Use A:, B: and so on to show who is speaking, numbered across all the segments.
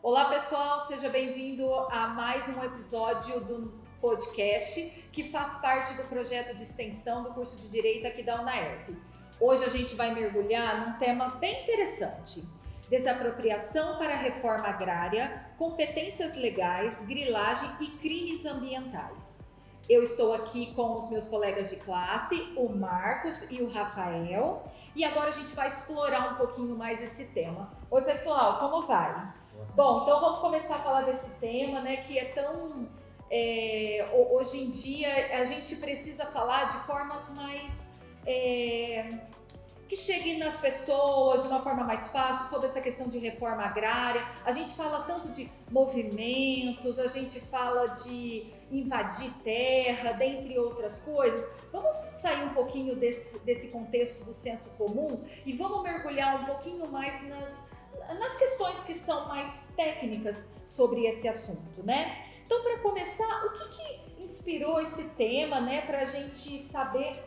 A: Olá pessoal, seja bem-vindo a mais um episódio do podcast que faz parte do projeto de extensão do curso de Direito aqui da UNAERP. Hoje a gente vai mergulhar num tema bem interessante: desapropriação para a reforma agrária, competências legais, grilagem e crimes ambientais. Eu estou aqui com os meus colegas de classe, o Marcos e o Rafael, e agora a gente vai explorar um pouquinho mais esse tema. Oi pessoal, como vai? Bom, então vamos começar a falar desse tema, né, que é tão... hoje em dia a gente precisa falar de formas mais... que chegue nas pessoas de uma forma mais fácil sobre essa questão de reforma agrária. A gente fala tanto de movimentos, a gente fala de invadir terra, dentre outras coisas. Vamos sair um pouquinho desse contexto do senso comum e vamos mergulhar um pouquinho mais nas questões que são mais técnicas sobre esse assunto, né? Então, para começar, o que inspirou esse tema, né, para a gente saber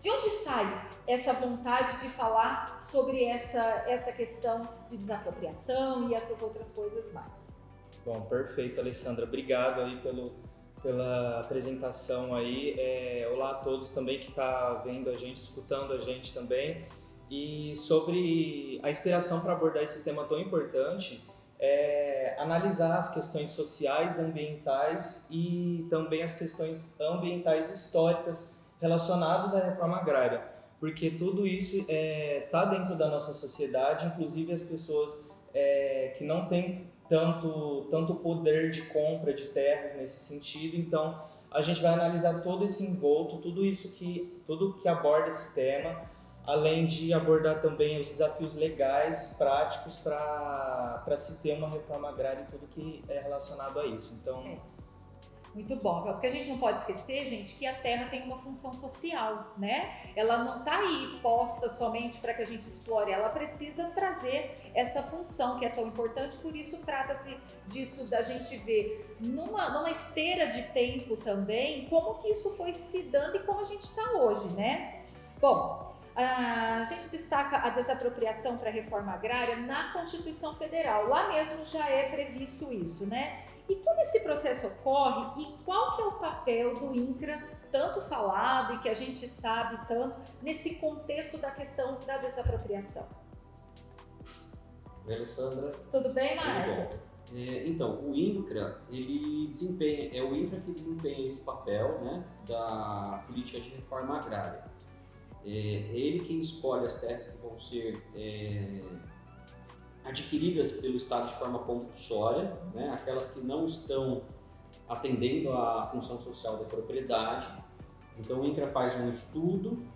A: de onde sai essa vontade de falar sobre essa questão de desapropriação e essas outras coisas mais?
B: Bom, perfeito, Alessandra. Obrigado aí pela apresentação aí. Olá a todos também que tá vendo a gente, escutando a gente também. E sobre a inspiração para abordar esse tema tão importante, analisar as questões sociais, ambientais e também as questões ambientais históricas relacionados à reforma agrária, porque tudo isso está dentro da nossa sociedade, inclusive as pessoas que não têm tanto poder de compra de terras nesse sentido. Então a gente vai analisar todo esse envolto, tudo que aborda esse tema, além de abordar também os desafios legais, práticos para se ter uma reforma agrária e tudo que é relacionado a isso. Então
A: muito bom, porque a gente não pode esquecer, gente, que a terra tem uma função social, né? Ela não está aí posta somente para que a gente explore, ela precisa trazer essa função que é tão importante, por isso trata-se disso, da gente ver numa esteira de tempo também, como que isso foi se dando e como a gente está hoje, né? Bom, a gente destaca a desapropriação para a reforma agrária na Constituição Federal, lá mesmo já é previsto isso, né? E como esse processo ocorre e qual que é o papel do INCRA, tanto falado e que a gente sabe tanto, nesse contexto da questão da desapropriação?
C: Oi, Alessandra.
A: Tudo bem, Marcos?
C: Tudo bom. Então, o INCRA, é o INCRA que desempenha esse papel, né, da política de reforma agrária. É ele quem escolhe as terras que vão ser adquiridas pelo Estado de forma compulsória, né, aquelas que não estão atendendo à função social da propriedade. Então o INCRA faz um estudo,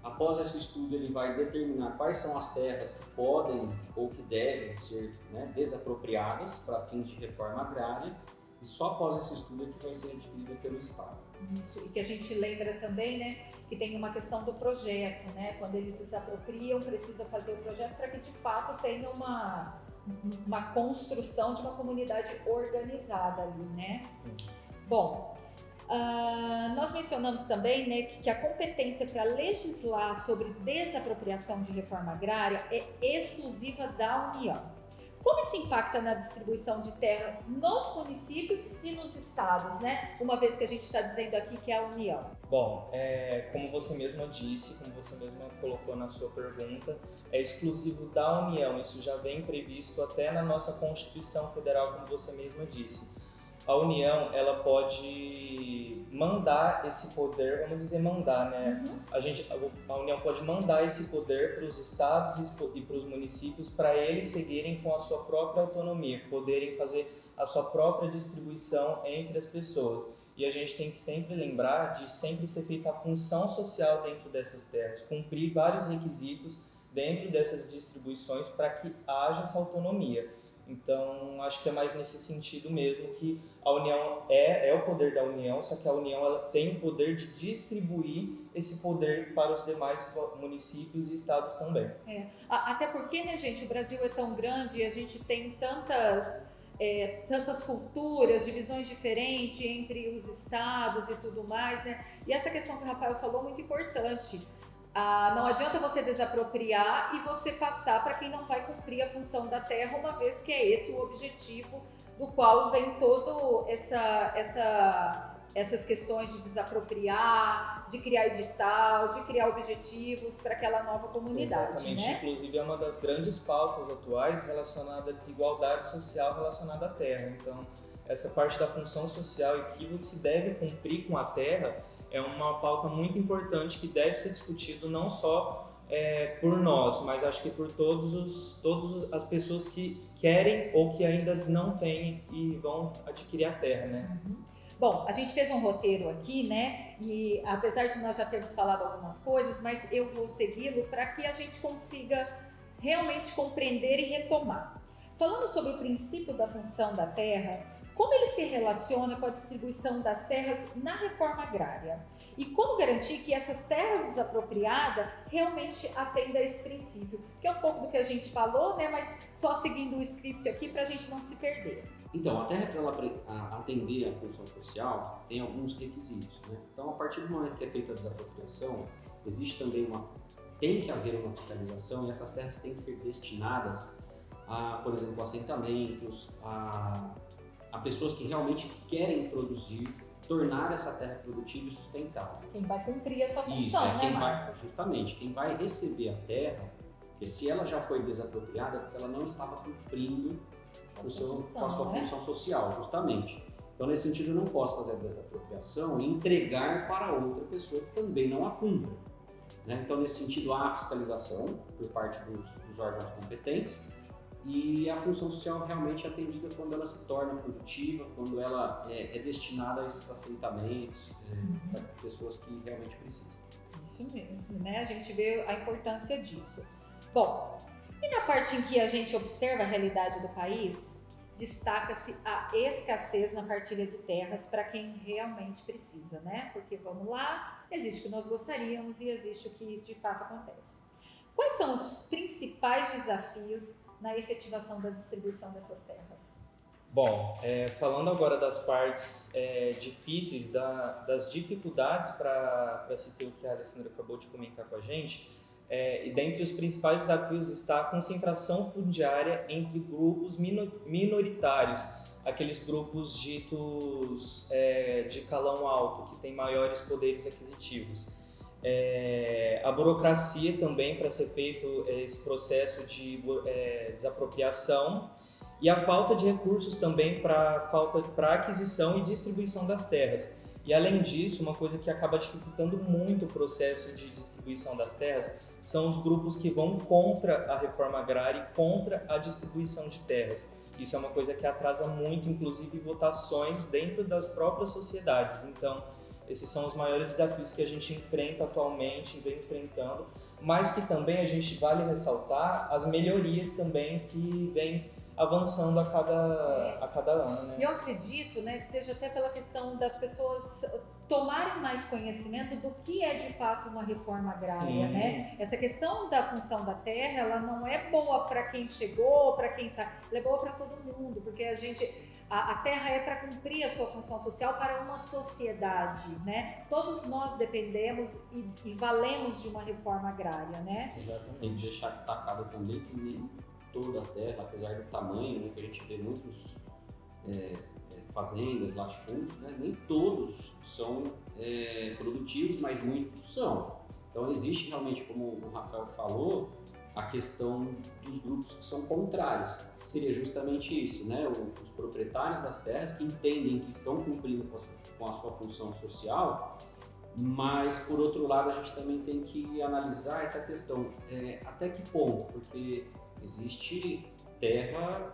C: após esse estudo ele vai determinar quais são as terras que podem ou que devem ser, né, desapropriadas para fins de reforma agrária, e só após esse estudo é que vai ser adquirida pelo Estado.
A: Isso, e que a gente lembra também, né, que tem uma questão do projeto, né, quando eles se apropriam, precisa fazer o projeto para que de fato tenha uma construção de uma comunidade organizada ali, né?
B: sim.
A: Bom, nós mencionamos também, né, que a competência para legislar sobre desapropriação de reforma agrária é exclusiva da União. Como isso impacta na distribuição de terra nos municípios e nos estados, né? Uma vez que a gente está dizendo aqui que é a União.
B: Bom, como você mesma disse, como você mesma colocou na sua pergunta, é exclusivo da União. Isso já vem previsto até na nossa Constituição Federal, como você mesma disse. A União, ela pode mandar esse poder, vamos dizer mandar, né? A União pode mandar esse poder para os estados e para os municípios para eles seguirem com a sua própria autonomia, poderem fazer a sua própria distribuição entre as pessoas. E a gente tem que sempre lembrar de sempre ser feita a função social dentro dessas terras, cumprir vários requisitos dentro dessas distribuições para que haja essa autonomia. Então, acho que é mais nesse sentido mesmo que a União é o poder da União, só que a União ela tem o poder de distribuir esse poder para os demais municípios e estados também.
A: Até porque, né, gente, o Brasil é tão grande e a gente tem tantas culturas, divisões diferentes entre os estados e tudo mais, né? E essa questão que o Rafael falou é muito importante. Não adianta você desapropriar e você passar para quem não vai cumprir a função da terra, uma vez que é esse o objetivo do qual vem todo essas questões de desapropriar, de criar edital, de criar objetivos para aquela nova comunidade.
B: Exatamente,
A: né?
B: Inclusive é uma das grandes pautas atuais relacionada à desigualdade social relacionada à terra. Então, essa parte da função social e que se deve cumprir com a terra é uma pauta muito importante que deve ser discutido não só por nós, mas acho que por todas as pessoas que querem ou que ainda não têm e vão adquirir a terra, né?
A: Uhum. Bom, a gente fez um roteiro aqui, né? E apesar de nós já termos falado algumas coisas, mas eu vou segui-lo para que a gente consiga realmente compreender e retomar. Falando sobre o princípio da função da terra, como ele se relaciona com a distribuição das terras na reforma agrária? E como garantir que essas terras desapropriadas realmente atendam a esse princípio? Que é um pouco do que a gente falou, né? Mas só seguindo o script aqui para a gente não se perder.
C: Então, a terra, para ela atender a função social, tem alguns requisitos, né? Então, a partir do momento que é feita a desapropriação, existe também tem que haver uma fiscalização e essas terras têm que ser destinadas a, por exemplo, assentamentos, a pessoas que realmente querem produzir, tornar essa terra produtiva e sustentável.
A: Quem vai cumprir essa função,
C: Isso,
A: né, Marcos?
C: Justamente, quem vai receber a terra, porque se ela já foi desapropriada, é porque ela não estava cumprindo com a sua função social, justamente. Então, nesse sentido, eu não posso fazer a desapropriação e entregar para outra pessoa que também não a cumpra. Né? Então, nesse sentido, há a fiscalização por parte dos órgãos competentes e a função social realmente é atendida quando ela se torna produtiva, quando ela é destinada a esses assentamentos para pessoas que realmente precisam.
A: Isso mesmo, né? A gente vê a importância disso. Bom, e na parte em que a gente observa a realidade do país, destaca-se a escassez na partilha de terras para quem realmente precisa, né? Porque, vamos lá, existe o que nós gostaríamos e existe o que de fato acontece. Quais são os principais desafios na efetivação da distribuição dessas terras?
B: Bom, falando agora das partes difíceis, das dificuldades para se ter o que a Alessandra acabou de comentar com a gente, e dentre os principais desafios está a concentração fundiária entre grupos minoritários, aqueles grupos ditos de calão alto, que têm maiores poderes aquisitivos. A burocracia também para ser feito esse processo de desapropriação e a falta de recursos também para aquisição e distribuição das terras. E além disso, uma coisa que acaba dificultando muito o processo de distribuição das terras são os grupos que vão contra a reforma agrária e contra a distribuição de terras. Isso é uma coisa que atrasa muito, inclusive votações dentro das próprias sociedades. Então, esses são os maiores desafios que a gente enfrenta atualmente, vem enfrentando, mas que também a gente vale ressaltar as melhorias também que vem avançando a cada ano, né?
A: Eu acredito, né, que seja até pela questão das pessoas tomarem mais conhecimento do que é de fato uma reforma agrária,
B: Sim.
A: né? Essa questão da função da terra, ela não é boa para quem chegou, para quem sabe, ela é boa para todo mundo, porque a terra é para cumprir a sua função social para uma sociedade, né? Todos nós dependemos e valemos de uma reforma agrária, né?
C: Exatamente. Tem que deixar destacado também que nem toda a terra, apesar do tamanho, né, que a gente vê muitos fazendas, latifúndios, né, nem todos são produtivos, mas muitos são. Então existe realmente, como o Rafael falou, a questão dos grupos que são contrários. Seria justamente isso, né? Os proprietários das terras que entendem que estão cumprindo com a sua função social, mas por outro lado a gente também tem que analisar essa questão, até que ponto, porque existe terra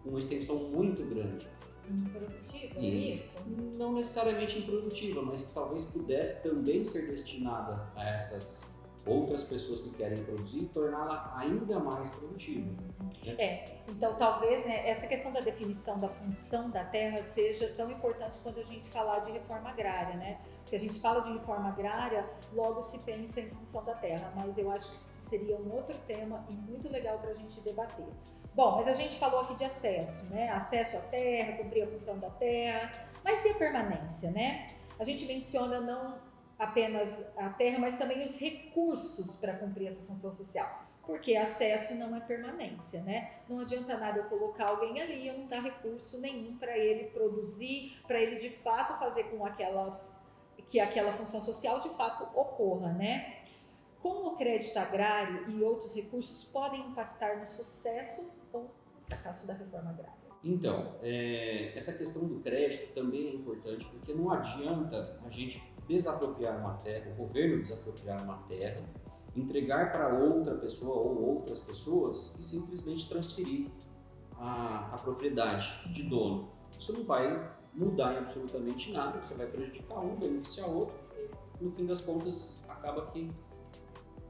C: com uma extensão muito grande.
A: Improdutiva, é isso?
C: Não necessariamente improdutiva, mas que talvez pudesse também ser destinada a essas outras pessoas que querem produzir e torná-la ainda mais produtiva.
A: Então talvez, né, essa questão da definição da função da terra seja tão importante quando a gente falar de reforma agrária, né? Porque a gente fala de reforma agrária, logo se pensa em função da terra, mas eu acho que seria um outro tema e muito legal para a gente debater. Bom, mas a gente falou aqui de acesso, né? Acesso à terra, cumprir a função da terra, mas e a permanência, né? A gente menciona apenas a terra, mas também os recursos para cumprir essa função social. Porque acesso não é permanência, né? Não adianta nada eu colocar alguém ali e eu não dar recurso nenhum para ele produzir, para ele de fato fazer com que aquela função social de fato ocorra, né? Como o crédito agrário e outros recursos podem impactar no sucesso ou no fracasso da reforma agrária?
C: Então, essa questão do crédito também é importante, porque não adianta a gente desapropriar uma terra, o governo desapropriar uma terra, entregar para outra pessoa ou outras pessoas e simplesmente transferir a propriedade de dono. Isso não vai mudar em absolutamente nada, você vai prejudicar um, beneficiar outro e no fim das contas acaba que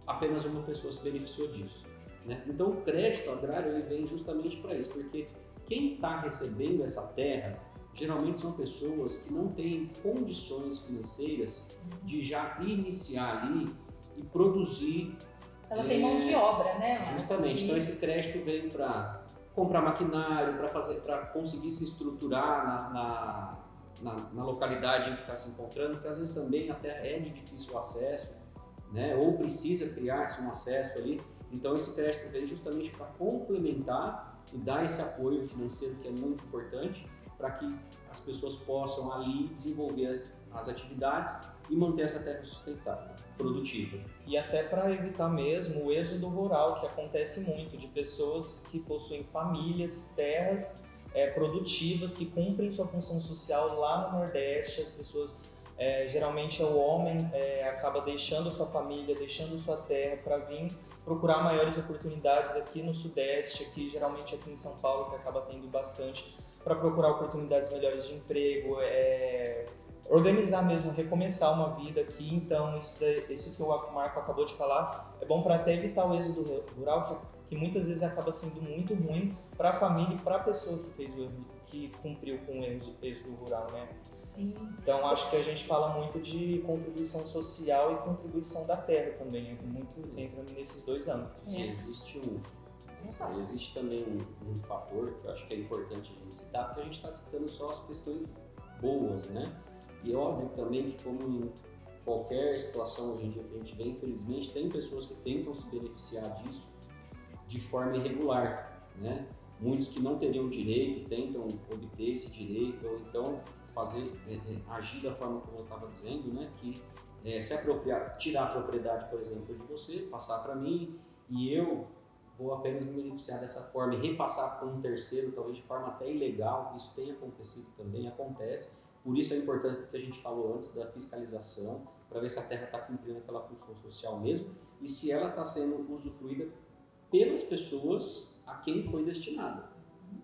C: apenas uma pessoa se beneficiou disso, né? Então o crédito agrário ele vem justamente para isso, porque quem está recebendo essa terra geralmente são pessoas que não têm condições financeiras de já iniciar ali e produzir.
A: Ela tem mão de obra, né?
C: Justamente. Então esse crédito vem para comprar maquinário, para conseguir se estruturar na localidade em que está se encontrando, porque às vezes também a terra é de difícil acesso, né? Ou precisa criar-se um acesso ali. Então esse crédito vem justamente para complementar e dar esse apoio financeiro que é muito importante para que as pessoas possam ali desenvolver as atividades e manter essa terra sustentável, produtiva.
B: E até para evitar mesmo o êxodo rural, que acontece muito, de pessoas que possuem famílias, terras produtivas, que cumprem sua função social lá no Nordeste. As pessoas, geralmente o homem acaba deixando sua família, deixando sua terra para vir procurar maiores oportunidades aqui no Sudeste, geralmente aqui em São Paulo, que acaba tendo bastante, para procurar oportunidades melhores de emprego, organizar mesmo, recomeçar uma vida aqui. Então isso que o Marco acabou de falar é bom para até evitar o êxodo rural, que muitas vezes acaba sendo muito ruim para a família e para a pessoa que fez que cumpriu com o êxodo rural, né?
A: Sim.
B: Então acho que a gente fala muito de contribuição social e contribuição da terra também, muito entra nesses dois âmbitos.
C: Existe também um fator que eu acho que é importante a gente citar, porque a gente está citando só as questões boas, né? E é óbvio também que, como em qualquer situação hoje em dia que a gente vê, infelizmente, tem pessoas que tentam se beneficiar disso de forma irregular, né? Muitos que não teriam direito tentam obter esse direito, ou então agir da forma como eu estava dizendo, né? Que se apropriar, tirar a propriedade, por exemplo, de você, passar para mim e eu vou apenas me beneficiar dessa forma e repassar para um terceiro, talvez de forma até ilegal. Isso tem acontecido também, acontece. Por isso a importância do que a gente falou antes da fiscalização, para ver se a terra está cumprindo aquela função social mesmo e se ela está sendo usufruída pelas pessoas a quem foi destinada,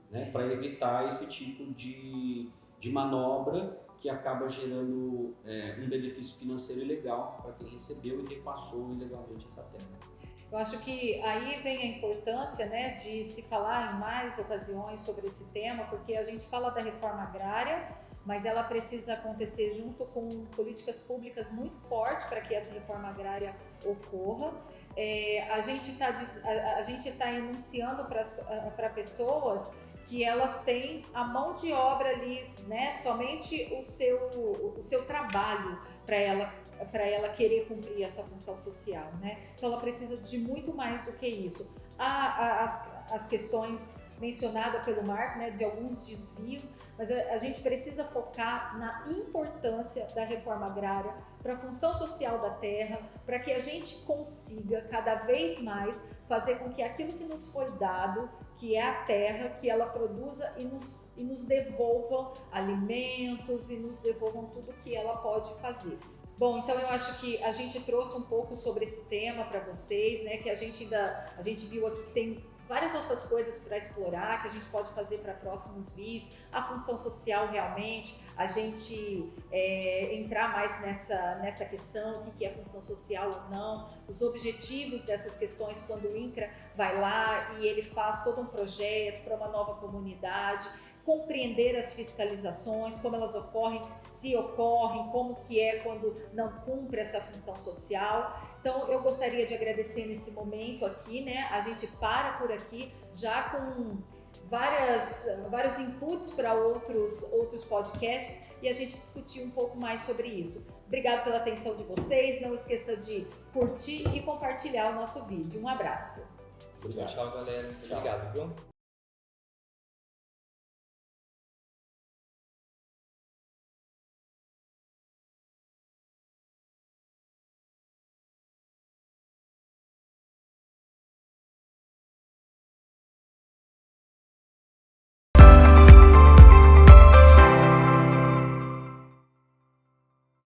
C: né? Para evitar esse tipo de manobra que acaba gerando um benefício financeiro ilegal para quem recebeu e repassou ilegalmente essa terra.
A: Eu acho que aí vem a importância, né, de se falar em mais ocasiões sobre esse tema, porque a gente fala da reforma agrária, mas ela precisa acontecer junto com políticas públicas muito fortes para que essa reforma agrária ocorra. A gente tá enunciando para pessoas que elas têm a mão de obra ali, né, somente o seu trabalho para ela querer cumprir essa função social, né? Então ela precisa de muito mais do que isso. As questões mencionadas pelo Marco, né, de alguns desvios, mas a gente precisa focar na importância da reforma agrária para a função social da terra, para que a gente consiga cada vez mais fazer com que aquilo que nos foi dado, que é a terra, que ela produza e nos devolvam alimentos e nos devolvam tudo que ela pode fazer. Bom, então eu acho que a gente trouxe um pouco sobre esse tema para vocês, né? Que a gente viu aqui que tem várias outras coisas para explorar, que a gente pode fazer para próximos vídeos, a função social realmente, a gente entrar mais nessa questão, o que é função social ou não, os objetivos dessas questões quando o INCRA vai lá e ele faz todo um projeto para uma nova comunidade, compreender as fiscalizações, como elas ocorrem, se ocorrem, como que é quando não cumpre essa função social. Então eu gostaria de agradecer nesse momento aqui, né? A gente para por aqui já vários inputs para outros podcasts e a gente discutir um pouco mais sobre isso. Obrigado pela atenção de vocês, não esqueça de curtir e compartilhar o nosso vídeo. Um abraço.
C: Obrigado.
B: Tchau, galera. Muito obrigado, viu?